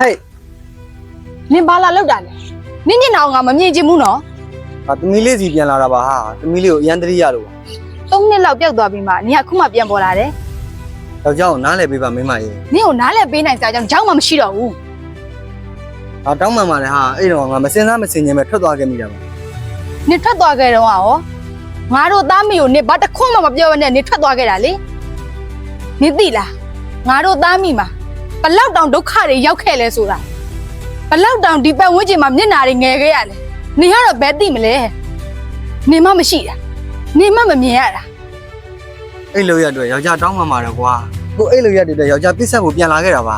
嘿，နင်ဘာလာလောက်တာလဲနင်ညင်အောင်ငါမမြင်ချင်ဘူးနော် သမီးလေးစီပြန်လာတာပါဟာသမီးလေးကိုအရန်တရိရလို့ 3နှစ်လောက်ပျောက်သွားပြီးမှနင်ကခုမှပြန်ပေါ်လာတယ် ယောက်ျားကိုနားလည်ပေးပါမိမရေ နင်ကိုနားလည်ပေးနိုင်စားကြောင်းကြောင်းမှမရှိတော့ဘူး တောင်းမှန်ပါလေဟာအဲ့တော့ငါမစင်စားမစင်ချင်းပဲထွက်သွားခဲ့မိတာပါ နင်ထွက်သွားခဲ့တော့ရောငါတို့သားမီကိုနင်ဘာတစ်ခွန်းမှမပြောဘဲနဲ့နင်ထွက်သွားခဲ့တာလေနင်သိလားငါတို့သားမီမှာဘလောက်တောင်ဒုက္ခတွေရောက်ခဲ့လဲဆိုတာဘလောက်တောင်ဒီပတ်ဝန်းကျင်မှာမျက်နာတွေငယ်ခဲ့ရလဲနင်ကတော့ဘယ်သိမလဲနင်မမရှိတာနင်မမမြင်ရတာ အဲ့လိုရအတွက်ယောက်ျားတောင်းမှန်ပါတယ်ကွာကိုအဲ့လိုရတဲ့ယောက်ျားပြစ်ဆက်ဖို့ပြန်လာခဲ့တာပါ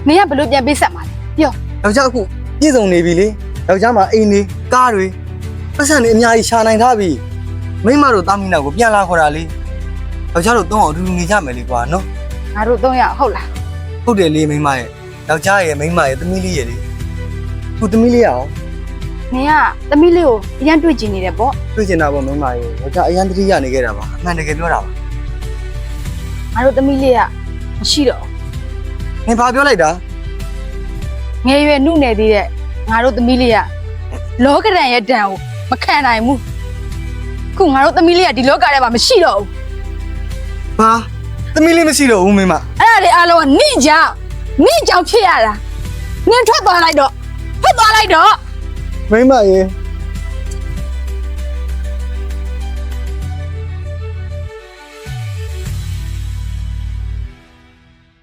နင်ကဘလို့ပြန်ပေးဆက်မှာလဲပြော ယောက်ျားအခုပြည့်စုံနေပြီလေယောက်ျားမှာအိမ်နေကားတွေပတ်စံနေအများကြီးရှာနိုင်ထားပြီမိမတို့တာမီနာကိုပြန်လာခေါ်တာလေယောက်ျားတို့တော့အတူတူနေကြမယ်လေကွာနော် ငါတို့3ယောက်ဟုတ်လား ဟုတ်တယ်လေမိမရဲ့ယောက်ျားရဲ့မိမရဲ့သမီးလေးရဲ့လေခုသမီးလေးရအောင် နင်ကသမီးလေးကိုအရန်တွေ့ကြည့်နေတယ်ပေါ့ တွေ့ကျင်တာပေါ့မိမရဲ့ယောက်ျားအရန်တရိရနေခဲ့တာပါအမှန်တကယ်ပြောတာပါ ငါတို့သမီးလေးကမရှိတော့ နင်ဘာပြောလိုက်တာ ငယ်ရွယ်နှုတ်နေသေးတဲ့ငါတို့သမီးလေးကလောကရန်ရဲ့ဒဏ်ကိုမခံနိုင်ဘူးခုငါတို့သမီးလေးကဒီလောကထဲမှာမရှိတော့ဘူး ဘာသမီးလေးမရှိတော့ဘူးမိမ အဲ့ဒါတွေအားလုံးကနိကြောင့်ဖြစ်ရတာနင်ထွက်သွားလိုက်တော့ မိမရေ